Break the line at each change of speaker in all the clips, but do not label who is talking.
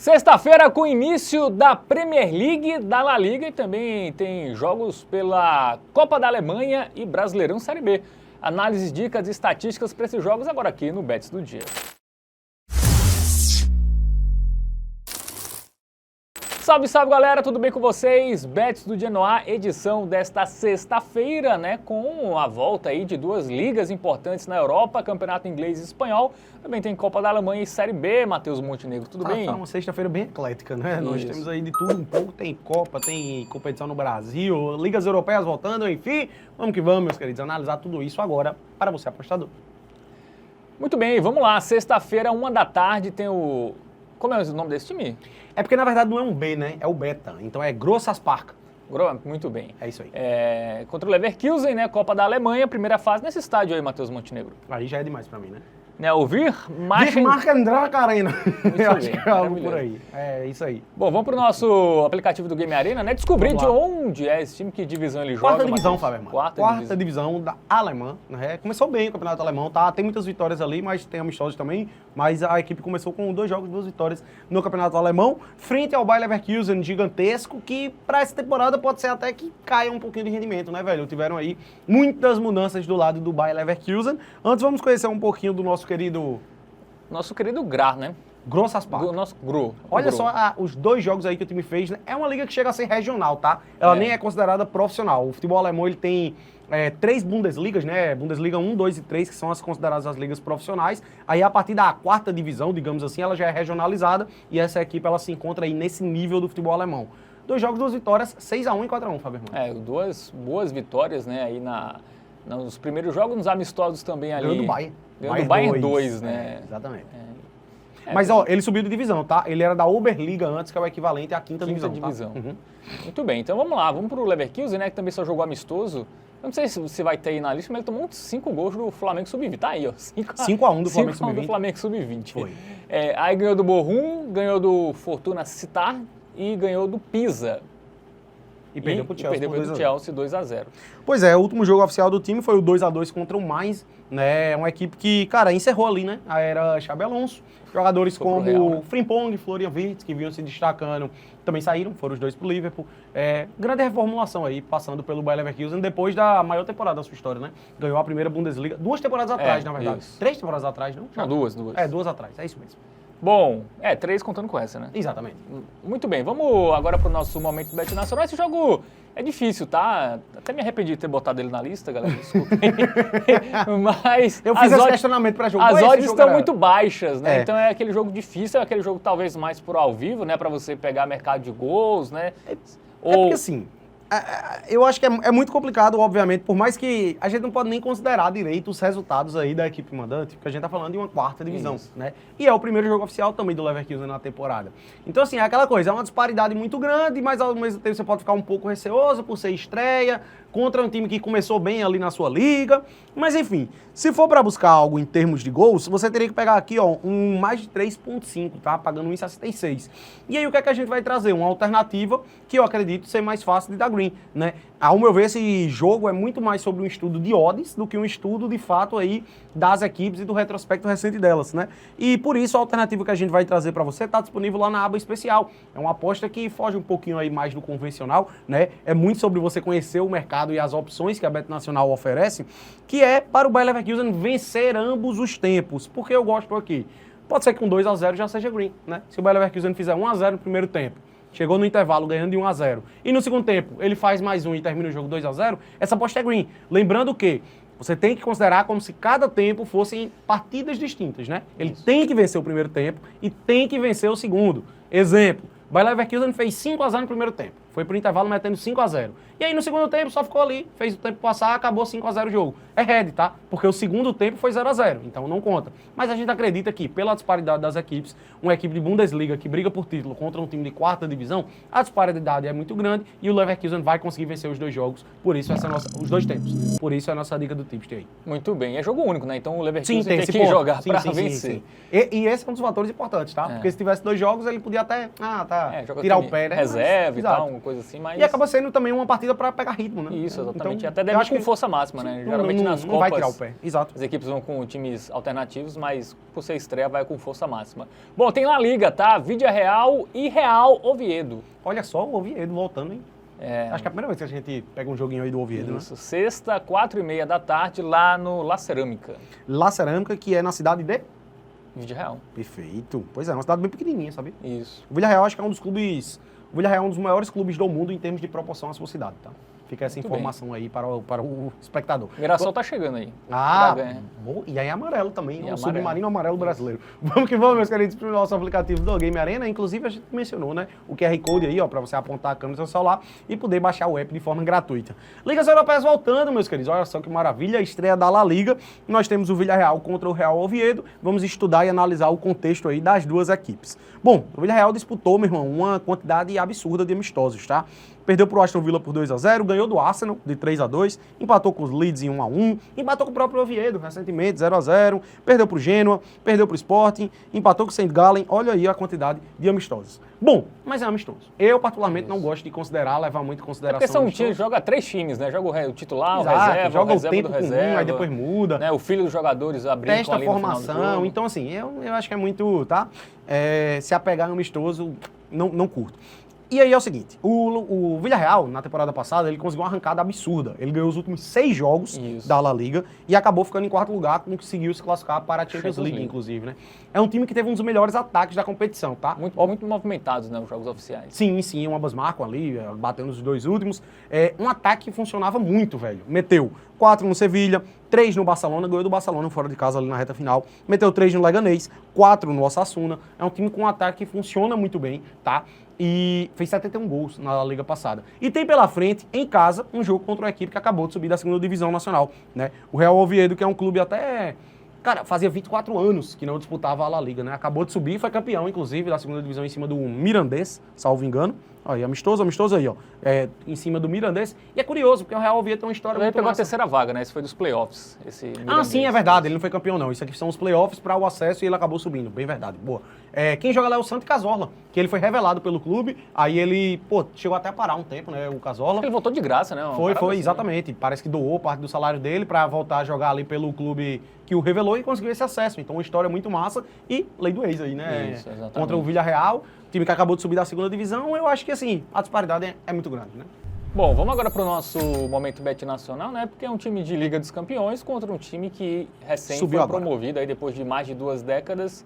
Sexta-feira com o início da Premier League, da La Liga e também tem jogos pela Copa da Alemanha e Brasileirão Série B. Análises, dicas e estatísticas para esses jogos agora aqui no Bets do Dia. Salve, salve galera, tudo bem com vocês? Bets do Dia no ar, edição desta sexta-feira, né? Com a volta aí de duas ligas importantes na Europa, Campeonato Inglês e Espanhol. Também tem Copa da Alemanha e Série B, Matheus Montenegro, tudo bem?
Tá uma sexta-feira bem eclética, né? Isso. Nós temos aí de tudo um pouco, tem Copa, tem competição no Brasil, ligas europeias voltando, enfim. Vamos que vamos, meus queridos, analisar tudo isso agora para você, apostador.
Muito bem, vamos lá. Sexta-feira, 13h, tem o... Como é o nome desse time?
É porque, na verdade, não é um B, né? É o Beta. Então é Grossas Park.
Muito bem.
É isso aí.
Contra o Leverkusen, né? Copa da Alemanha, primeira fase nesse estádio aí, Matheus Montenegro.
Aí já é demais pra mim, né?
O
Wirmarkendraka Arena. Eu acho que é algo por aí. É isso aí.
Bom, vamos pro nosso aplicativo do Game Arena, né? Descobrir de onde é esse time, que divisão ele joga.
Quarta divisão, Fábio.
Quarta
divisão da Alemã, né? Começou bem o campeonato alemão, tá? Tem muitas vitórias ali, mas tem amistosos também. Mas a equipe começou com 2 jogos, 2 vitórias no campeonato alemão, frente ao Bayer Leverkusen gigantesco, que para essa temporada pode ser até que caia um pouquinho de rendimento, né, velho? Tiveram aí muitas mudanças do lado do Bayer Leverkusen. Antes vamos conhecer um pouquinho do nosso querido
Gra, né?
Grossas Park.
Nosso Gro.
Olha só os 2 jogos aí que o time fez, né? É uma liga que chega a ser regional, tá? Ela nem é considerada profissional. O futebol alemão, ele tem 3 Bundesligas, né? Bundesliga 1, 2 e 3, que são as consideradas as ligas profissionais. Aí, a partir da 4ª divisão, digamos assim, ela já é regionalizada e essa equipe, ela se encontra aí nesse nível do futebol alemão. 2 jogos, 2 vitórias, 6-1 e 4-1, Fábio.
2 boas vitórias, né? Aí nos primeiros jogos, nos amistosos também ali.
Ganhou do Bayern.
Ganhou do Bayern 2, né?
Exatamente. Mas, ó, ele subiu de divisão, tá? Ele era da Oberliga antes, que é o equivalente à 5ª divisão.
Tá? Uhum. Muito bem, então vamos lá. Vamos pro Leverkusen, né? Que também só jogou amistoso. Eu não sei se você vai ter aí na lista, mas ele tomou 5 gols do Flamengo Sub-20. Tá aí, ó.
5-1 do Flamengo Sub-20.
5-1 do Flamengo Sub-20.
Foi.
Aí ganhou do Bochum, ganhou do Fortuna Sittard e ganhou do Pisa.
E perdeu pro Chelsea,
pro Chelsea 2-0.
Pois é, o último jogo oficial do time foi o 2-2 contra o Mainz, né? Uma equipe que, cara, encerrou ali, né? A era Xabi Alonso. Jogadores como
Real, né?
Frimpong, Florian Wirtz, que vinham se destacando, também saíram, foram os 2 pro Liverpool. Grande reformulação aí, passando pelo Bayer Leverkusen, depois da maior temporada da sua história, né? Ganhou a primeira Bundesliga, 2 temporadas atrás, na verdade.
Isso.
3 temporadas atrás, não?
Não, 2.
2 atrás, é isso mesmo.
Bom, 3 contando com essa, né?
Exatamente.
Muito bem, vamos agora pro nosso momento do Bet Nacional. Esse jogo é difícil, tá? Até me arrependi de ter botado ele na lista, galera, desculpem. Mas
eu fiz esse questionamento pra jogo.
As odds estão muito baixas, né?
É.
Então é aquele jogo difícil, é aquele jogo talvez mais por ao vivo, né? Pra você pegar mercado de gols, né?
Porque assim, eu acho que é muito complicado, obviamente, por mais que a gente não pode nem considerar direito os resultados aí da equipe mandante, porque a gente tá falando de uma 4ª divisão, né? E é o primeiro jogo oficial também do Leverkusen na temporada. Então, assim, é aquela coisa, é uma disparidade muito grande, mas ao mesmo tempo você pode ficar um pouco receoso por ser estreia, contra um time que começou bem ali na sua liga. Mas, enfim, se for para buscar algo em termos de gols, você teria que pegar aqui, ó, um mais de 3,5, tá? Pagando 1,66. E aí, o que é que a gente vai trazer? Uma alternativa que eu acredito ser mais fácil de dar green, né? Ao meu ver, esse jogo é muito mais sobre um estudo de odds do que um estudo, de fato, aí das equipes e do retrospecto recente delas, né? E por isso, a alternativa que a gente vai trazer para você está disponível lá na aba especial. É uma aposta que foge um pouquinho aí mais do convencional, né? É muito sobre você conhecer o mercado e as opções que a Bet Nacional oferece, que é para o Bayer Leverkusen vencer ambos os tempos. Por que eu gosto aqui? Pode ser que um 2-0 já seja green, né? Se o Bayer Leverkusen fizer 1-0 no primeiro tempo, chegou no intervalo ganhando de 1-0, e no segundo tempo ele faz mais um e termina o jogo 2-0, essa aposta é green. Lembrando que você tem que considerar como se cada tempo fossem partidas distintas, né? Ele tem que vencer o primeiro tempo e tem que vencer o segundo. Exemplo, o Bayer Leverkusen fez 5-0 no primeiro tempo. Foi pro intervalo metendo 5-0. E aí no segundo tempo só ficou ali, fez o tempo passar, acabou 5-0 o jogo. É head, tá? Porque o segundo tempo foi 0-0, então não conta. Mas a gente acredita que, pela disparidade das equipes, uma equipe de Bundesliga que briga por título contra um time de 4ª divisão, a disparidade é muito grande e o Leverkusen vai conseguir vencer os 2 jogos, por isso os 2 tempos. Por isso é a nossa dica do Tipster aí.
Muito bem, é jogo único, né? Então o Leverkusen
tem
que jogar para vencer.
Sim. E esse é um dos fatores importantes, tá? Porque se tivesse 2 jogos, ele podia até tirar o pé, né?
Reserva e tal, coisa assim, mas...
E acaba sendo também uma partida para pegar ritmo, né?
Isso, exatamente.
Então,
até deve ir com força máxima, né? Geralmente nas Copas...
Não vai tirar o pé, exato.
As equipes vão com times alternativos, mas por ser estreia vai com força máxima. Bom, tem La Liga, tá? Villarreal e Real Oviedo.
Olha só o Oviedo voltando, hein? Acho que é a primeira vez que a gente pega um joguinho aí do Oviedo,
Isso, sexta, 4h30 da tarde, lá no La Cerâmica.
La Cerâmica, que é na cidade de...
Villarreal.
Perfeito. Pois é, uma cidade bem pequenininha, sabe?
Isso.
O Villarreal acho que é um dos clubes... O Villarreal é um dos maiores clubes do mundo em termos de proporção à sua cidade, tá? Fica essa informação aí para o espectador.
Mirassol tá chegando aí.
Bom, e aí amarelo também, o
amarelo.
submarino amarelo brasileiro. Vamos que vamos, meus queridos, para o nosso aplicativo do Game Arena. Inclusive, a gente mencionou, né, o QR Code aí, ó, para você apontar a câmera do seu celular e poder baixar o app de forma gratuita. Ligas Europeias voltando, meus queridos. Olha só que maravilha, a estreia da La Liga. Nós temos o Villarreal contra o Real Oviedo. Vamos estudar e analisar o contexto aí das duas equipes. Bom, o Villarreal disputou, meu irmão, uma quantidade absurda de amistosos, tá? Perdeu pro Aston Villa por 2-0, ganhou do Arsenal de 3-2, empatou com os Leeds em 1-1, empatou com o próprio Oviedo recentemente, 0-0, perdeu pro Genoa, perdeu pro Sporting, empatou com o St. Gallen. Olha aí a quantidade de amistosos. Bom, mas é amistoso. Eu, particularmente, não gosto de considerar, levar muito em consideração.
Porque são times, joga 3 times, né? Joga o titular,
exato,
o reserva,
joga
o reserva
o tempo
do reserva.
comum, aí depois muda.
Né? O filho dos jogadores abrindo
testa a formação. Então, assim, eu acho que é muito, tá? Se apegar em amistoso, não curto. E aí é o seguinte, o Villarreal, na temporada passada, ele conseguiu uma arrancada absurda. Ele ganhou os últimos 6 jogos da La Liga e acabou ficando em 4º lugar, conseguiu se classificar para a Champions League, inclusive, né? É um time que teve um dos melhores ataques da competição, tá?
Muito movimentados, né, os jogos oficiais.
Sim, o ambas marcam ali, batendo os 2 últimos. Um ataque que funcionava muito, velho. Meteu 4 no Sevilha, 3 no Barcelona, ganhou do Barcelona fora de casa ali na reta final. Meteu 3 no Leganés, 4 no Osasuna. É um time com um ataque que funciona muito bem, tá? E fez 71 gols na Liga passada. E tem pela frente, em casa, um jogo contra uma equipe que acabou de subir da 2ª Divisão Nacional, né? O Real Oviedo, que é um clube até... Cara, fazia 24 anos que não disputava a La Liga, né? Acabou de subir, foi campeão, inclusive, da 2ª Divisão em cima do Mirandés, salvo engano. Aí, amistoso aí, ó. Em cima do Mirandés. E é curioso, porque o Real Oviedo tem uma história muito
pegou
massa.
a 3ª vaga, né? Esse foi dos playoffs.
Sim, é verdade. Ele não foi campeão, não. Isso aqui são os playoffs para o acesso e ele acabou subindo. Bem verdade. Boa. Quem joga lá é o Santi Cazorla, que ele foi revelado pelo clube. Aí ele, chegou até a parar um tempo, né? O Cazorla.
Ele voltou de graça, né?
Foi, exatamente. Parece que doou parte do salário dele para voltar a jogar ali pelo clube que o revelou e conseguiu esse acesso. Então, uma história muito massa. E lei do ex aí, né?
Isso, exatamente.
Contra o Villarreal. Time que acabou de subir da 2ª Divisão, eu acho que, assim, a disparidade é muito grande, né?
Bom, vamos agora para o nosso momento Bet Nacional, né? Porque é um time de Liga dos Campeões contra um time que recém foi promovido aí depois de mais de 2 décadas.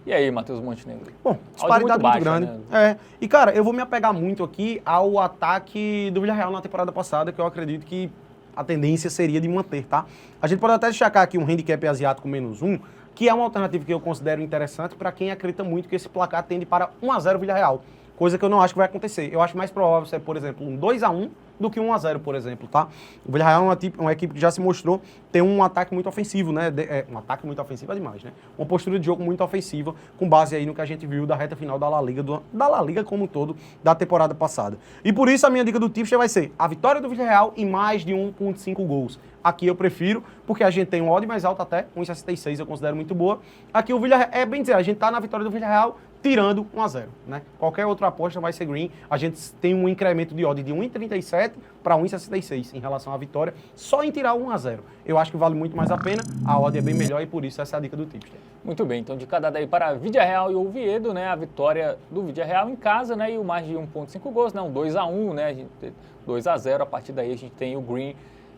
E aí, Matheus Montenegro?
Bom, disparidade muito grande. Né? E, cara, eu vou me apegar muito aqui ao ataque do Villarreal na temporada passada, que eu acredito que a tendência seria de manter, tá? A gente pode até destacar aqui um handicap asiático -1, que é uma alternativa que eu considero interessante para quem acredita muito que esse placar tende para 1-0 Villarreal, coisa que eu não acho que vai acontecer. Eu acho mais provável ser, por exemplo, um 2-1 do que 1-0, por exemplo, tá? O Villarreal é uma equipe que já se mostrou ter um ataque muito ofensivo, né? Um ataque muito ofensivo é demais, né? Uma postura de jogo muito ofensiva, com base aí no que a gente viu da reta final da La Liga, da La Liga como um todo, da temporada passada. E por isso a minha dica do tipster vai ser a vitória do Villarreal e mais de 1,5 gols. Aqui eu prefiro, porque a gente tem um odd mais alto até, 1,66 eu considero muito boa. Aqui o Villarreal, bem dizer, a gente tá na vitória do Villarreal tirando 1-0, né? Qualquer outra aposta vai ser green. A gente tem um incremento de odd de 1,37 para 1,66 em relação à vitória, só em tirar 1-0. Eu acho que vale muito mais a pena, a odd é bem melhor e por isso essa é a dica do tipster.
Muito bem, então de cada daí para Villarreal e Oviedo, né? A vitória do Villarreal em casa, né? E o mais de 1,5 gols, né? Um 2-1, né? A gente 2-0, a partir daí a gente tem o green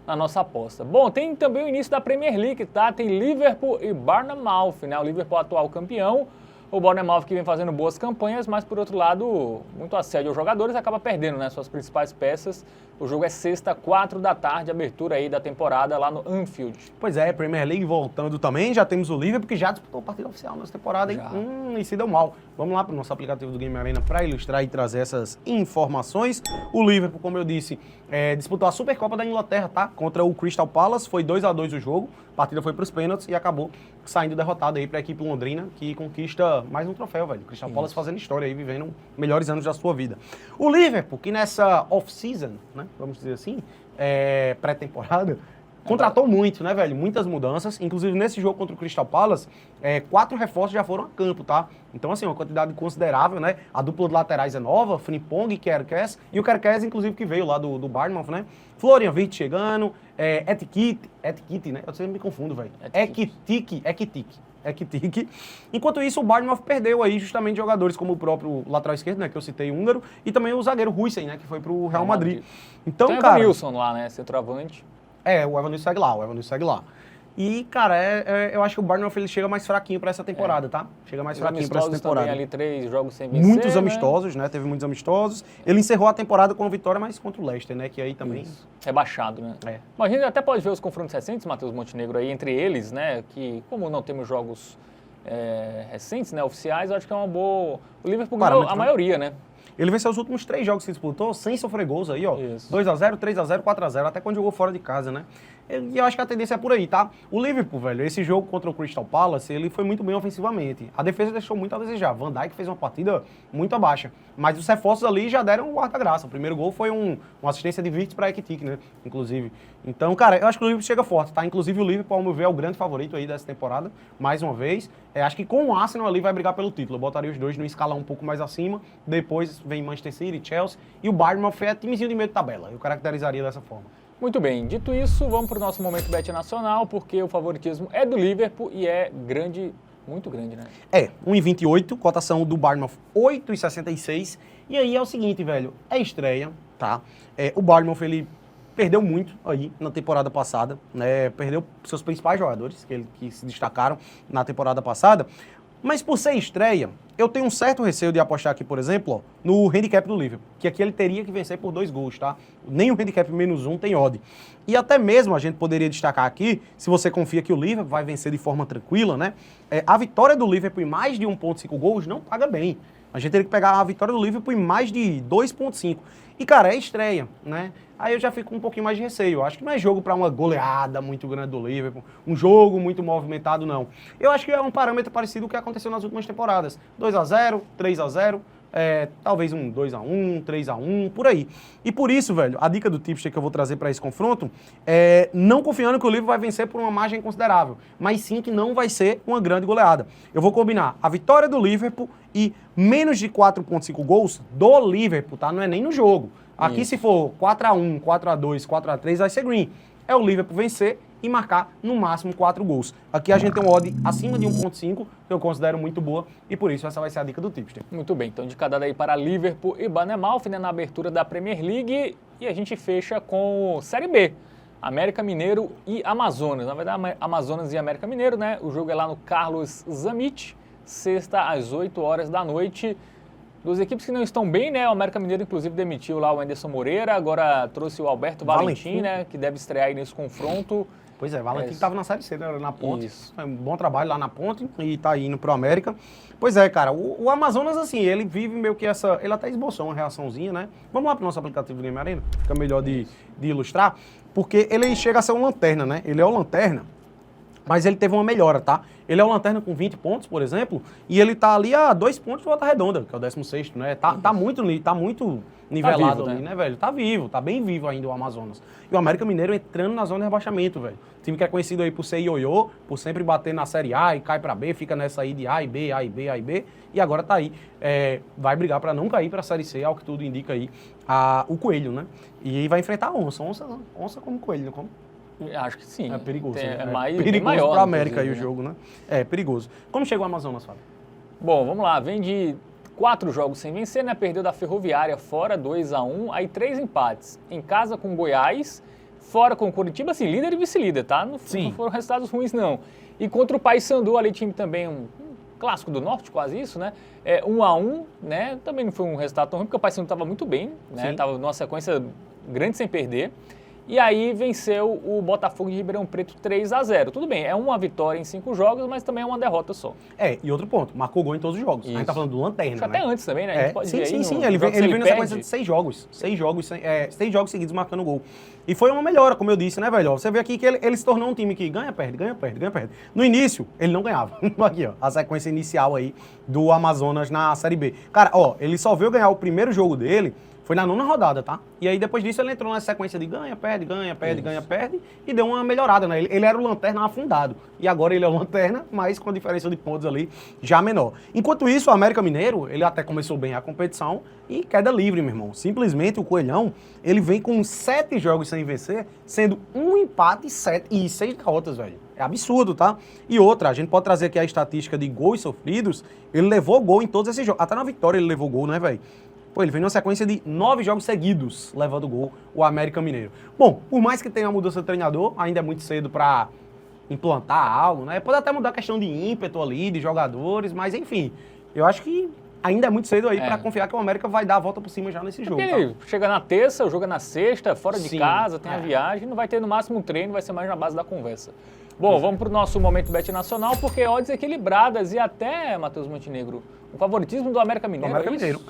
na nossa aposta. Bom, tem também o início da Premier League, tá? Tem Liverpool e Bournemouth, né? O Liverpool atual campeão, o Bournemouth que vem fazendo boas campanhas, mas por outro lado, muito assédio aos jogadores, acaba perdendo, né, suas principais peças. O jogo é sexta, 4 da tarde, abertura aí da temporada lá no Anfield.
Pois é, Premier League voltando também, já temos o Liverpool que já disputou a partida oficial nessa temporada, hein? E se deu mal. Vamos lá para o nosso aplicativo do Game Arena para ilustrar e trazer essas informações. O Liverpool, como eu disse, disputou a Supercopa da Inglaterra, tá? Contra o Crystal Palace, foi 2-2 o jogo, a partida foi para os pênaltis e acabou saindo derrotado aí para a equipe londrina, que conquista mais um troféu, velho. Crystal Palace fazendo história aí, vivendo melhores anos da sua vida. O Liverpool, que nessa off-season, né, vamos dizer assim, pré-temporada, Contratou muito, né, velho? Muitas mudanças. Inclusive, nesse jogo contra o Crystal Palace, 4 reforços já foram a campo, tá? Então, assim, uma quantidade considerável, né? A dupla de laterais é nova, Frimpong e Kerkez. E o Kerkez, inclusive, que veio lá do Bournemouth, né? Florian Wirtz chegando, Etikit, né? Eu sempre me confundo, velho. Ekitik. Enquanto isso, o Bournemouth perdeu aí justamente jogadores como o próprio lateral esquerdo, né? Que eu citei, húngaro. E também o zagueiro Huijsen, né? Que foi pro Real Madrid. Então,
tem
cara...
o Evanilson lá, né? Centroavante.
O Evanilson segue lá. E, cara, eu acho que o Bournemouth ele chega mais fraquinho pra essa temporada, tá? Chega mais fraquinho pra essa temporada.
Também ali 3 jogos sem vencer,
muitos amistosos, né? Teve muitos amistosos. Ele encerrou a temporada com a vitória, mas contra o Leicester, né? Que aí também...
Isso. Rebaixado, né? Bom, a gente até pode ver os confrontos recentes, Matheus Montenegro, aí, entre eles, né? Que, como não temos jogos recentes, né? Oficiais, eu acho que é uma boa... O Liverpool ganhou a maioria, né?
Ele venceu os últimos 3 jogos que disputou sem sofrer gols aí, ó. 2x0, 3x0, 4x0, até quando jogou fora de casa, né? E eu acho que a tendência é por aí, tá? O Liverpool, velho, esse jogo contra o Crystal Palace, ele foi muito bem ofensivamente. A defesa deixou muito a desejar. Van Dijk fez uma partida muito abaixo. Mas os reforços ali já deram um guarda-graça. O primeiro gol foi uma assistência de Wirtz pra Ekitik, né? Inclusive. Então, cara, eu acho que o Liverpool chega forte, tá? Inclusive o Liverpool, ao meu ver, é o grande favorito aí dessa temporada. Mais uma vez. Acho que com o Arsenal ali vai brigar pelo título. Eu botaria os dois no escalão um pouco mais acima. Depois vem Manchester City, Chelsea. E o Bournemouth é timezinho de meio de tabela. Eu caracterizaria dessa forma.
Muito bem, dito isso, vamos para o nosso momento Bet Nacional, porque o favoritismo é do Liverpool e é grande, muito grande, né?
1,28, cotação do Bournemouth 8,66. E aí é o seguinte, velho, é estreia, tá? O Bournemouth, ele perdeu muito aí na temporada passada, né? Perdeu seus principais jogadores, que se destacaram na temporada passada. Mas por ser estreia, eu tenho um certo receio de apostar aqui, por exemplo, ó, no handicap do Liverpool, que aqui ele teria que vencer por 2 gols, tá? Nem o handicap -1 tem odd. E até mesmo a gente poderia destacar aqui, se você confia que o Liverpool vai vencer de forma tranquila, né? A vitória do Liverpool em mais de 1,5 gols não paga bem. A gente teria que pegar a vitória do Liverpool em mais de 2,5. E, cara, é estreia, né? Aí eu já fico com um pouquinho mais de receio. Eu acho que não é jogo para uma goleada muito grande do Liverpool, um jogo muito movimentado, não. Eu acho que é um parâmetro parecido com o que aconteceu nas últimas temporadas. 2x0, 3x0, talvez um 2x1, 3x1, por aí. E por isso, velho, a dica do tipster que eu vou trazer para esse confronto é não confiando que o Liverpool vai vencer por uma margem considerável, mas sim que não vai ser uma grande goleada. Eu vou combinar a vitória do Liverpool e menos de 4,5 gols do Liverpool, tá? Não é nem no jogo. Aqui se for 4x1, 4x2, 4x3, vai ser green. É o Liverpool vencer e marcar no máximo 4 gols. Aqui a gente tem um odd acima de 1,5, que eu considero muito boa, e por isso essa vai ser a dica do tipster.
Muito bem, então indicada aí para Liverpool e Bournemouth, né, na abertura da Premier League, e a gente fecha com Série B. América Mineiro e Amazonas. Na verdade, Amazonas e América Mineiro, né? O jogo é lá no Carlos Zammit, sexta às 8 horas da noite. Duas equipes que não estão bem, né? O América Mineiro, inclusive, demitiu lá o Anderson Moreira, agora trouxe o Alberto Valentim, né? Que deve estrear aí nesse confronto.
Pois é, Valentim que estava na Série C, né? Na Ponte.
Isso.
Foi um bom trabalho lá na Ponte e tá indo pro América. Pois é, cara, o Amazonas, assim, ele vive meio que essa... Ele até esboçou uma reaçãozinha, né? Vamos lá pro nosso aplicativo Game Arena, fica melhor de ilustrar. Porque ele chega a ser um lanterna, né? Ele é o lanterna, mas ele teve uma melhora, tá? Ele é o lanterna com 20 pontos, por exemplo, e ele tá ali a 2 pontos de Volta Redonda, que é o 16º, né? Tá muito nivelado
vivo,
ali, né, velho? Tá vivo, tá bem vivo ainda o Amazonas. E o América Mineiro entrando na zona de rebaixamento, velho. Time que é conhecido aí por ser ioiô, por sempre bater na Série A e cai pra B, fica nessa aí de A e B, A e B, A e B, e agora tá aí. Vai brigar pra não cair pra Série C, ao que tudo indica aí, o Coelho, né? E vai enfrentar a Onça como Coelho, não como?
Acho que sim.
É perigoso.
É
perigoso
maior
pra América aí o
né?
jogo, né? É perigoso. Como chegou o Amazonas, Fábio?
Bom, vamos lá. Vem de 4 jogos sem vencer, né? Perdeu da Ferroviária fora 2x1, aí 3 empates. Em casa com Goiás, fora com Curitiba, assim, líder e vice-líder, tá? Não foram resultados ruins, não. E contra o Paysandu, ali time também, um clássico do Norte, quase isso, né? 1x1, né? Também não foi um resultado tão ruim, porque o Paysandu estava muito bem, né? Tava numa sequência grande sem perder. E aí venceu o Botafogo de Ribeirão Preto 3x0. Tudo bem, é uma vitória em 5 jogos, mas também é uma derrota só.
E outro ponto, marcou gol em todos os jogos.
Isso.
A gente tá falando do Lanterna,
Acho
né?
até antes também, né? A gente pode ver
sim. Ele vem na sequência de 6 jogos. 6 jogos seguidos marcando gol. E foi uma melhora, como eu disse, né, velho? Você vê aqui que ele se tornou um time que ganha, perde. No início, ele não ganhava. Aqui, ó, a sequência inicial aí do Amazonas na Série B. Cara, ó, ele só veio ganhar o primeiro jogo dele Foi na 9ª rodada, tá? E aí depois disso ele entrou na sequência de ganha, perde, e deu uma melhorada, né? Ele era o lanterna afundado. E agora ele é o lanterna, mas com a diferença de pontos ali já menor. Enquanto isso, o América Mineiro, ele até começou bem a competição e queda livre, meu irmão. Simplesmente o Coelhão, ele vem com 7 jogos sem vencer, sendo 1 empate e 6 derrotas, velho. É absurdo, tá? E outra, a gente pode trazer aqui a estatística de gols sofridos. Ele levou gol em todos esses jogos. Até na vitória ele levou gol, né, velho? Pô, ele vem numa sequência de 9 jogos seguidos levando gol, o América Mineiro. Bom, por mais que tenha a mudança de treinador, ainda é muito cedo pra implantar algo, né? Pode até mudar a questão de ímpeto ali, de jogadores, mas enfim, eu acho que ainda é muito cedo aí pra confiar que o América vai dar a volta por cima já nesse jogo.
Tá? Chega na terça, o jogo é na sexta, fora de casa, tem a
É.
viagem, não vai ter no máximo um treino, vai ser mais na base da conversa. Bom, vamos pro nosso momento Bet Nacional, porque odds equilibradas e até, Matheus Montenegro, o favoritismo do América Mineiro.
América Mineiro,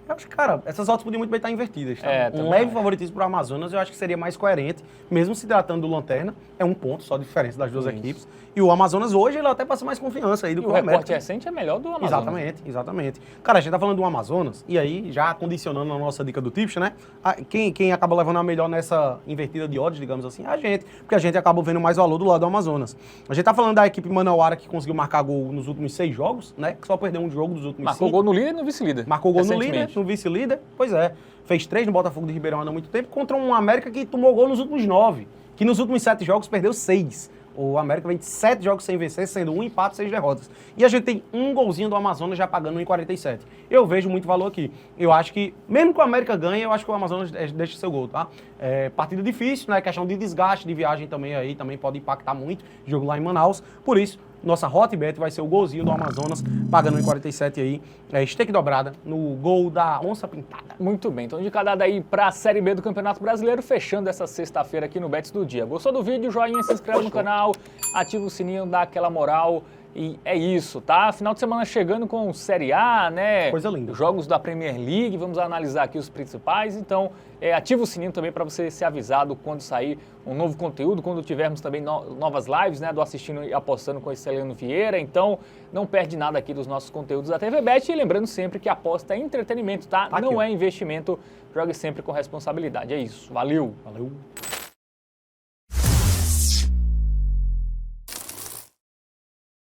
Eu acho que, cara, essas odds podiam muito bem estar invertidas, tá? Um leve favoritismo pro Amazonas, eu acho que seria mais coerente, mesmo se tratando do Lanterna, é um ponto só de diferença das duas equipes. E o Amazonas hoje, ele até passa mais confiança aí do que o América.
O recorte recente é melhor do Amazonas.
Exatamente. Cara, a gente tá falando do Amazonas, e aí, já condicionando a nossa dica do Tips, né? Quem acaba levando a melhor nessa invertida de odds, digamos assim, é a gente, porque a gente acaba vendo mais valor do lado do Amazonas. A gente tá falando da equipe Manauara que conseguiu marcar gol nos últimos 6 jogos, né? Que só perdeu um jogo dos últimos 5.
Marcou gol no líder e no vice-líder.
Marcou gol no líder, no vice-líder, pois é. Fez 3 no Botafogo de Ribeirão há não muito tempo, contra um América que tomou gol nos últimos 9, que nos últimos 7 jogos perdeu 6. O América vem de 7 jogos sem vencer, sendo 1 empate e 6 derrotas. E a gente tem um golzinho do Amazonas já pagando 1,47. Eu vejo muito valor aqui. Eu acho que, mesmo que o América ganhe, eu acho que o Amazonas deixa seu gol, tá? Partida difícil, né? Questão de desgaste de viagem também aí, também pode impactar muito. Jogo lá em Manaus. Por isso, nossa hotbet vai ser o golzinho do Amazonas, pagando 1,47 aí, stake dobrada no gol da Onça Pintada.
Muito bem, então indicada aí para a Série B do Campeonato Brasileiro, fechando essa sexta-feira aqui no Bets do Dia. Gostou do vídeo? Joinha, se inscreve no canal, ativa o sininho, dá aquela moral. E é isso, tá? Final de semana chegando com Série A, né?
Coisa linda.
Jogos da Premier League, vamos analisar aqui os principais. Então, ativa o sininho também para você ser avisado quando sair um novo conteúdo, quando tivermos também novas lives, né? Do Assistindo e Apostando com esse Celeno Vieira. Então, não perde nada aqui dos nossos conteúdos da TV Bet. E lembrando sempre que aposta é entretenimento, tá? Não é investimento. Jogue sempre com responsabilidade. É isso. Valeu!
Valeu!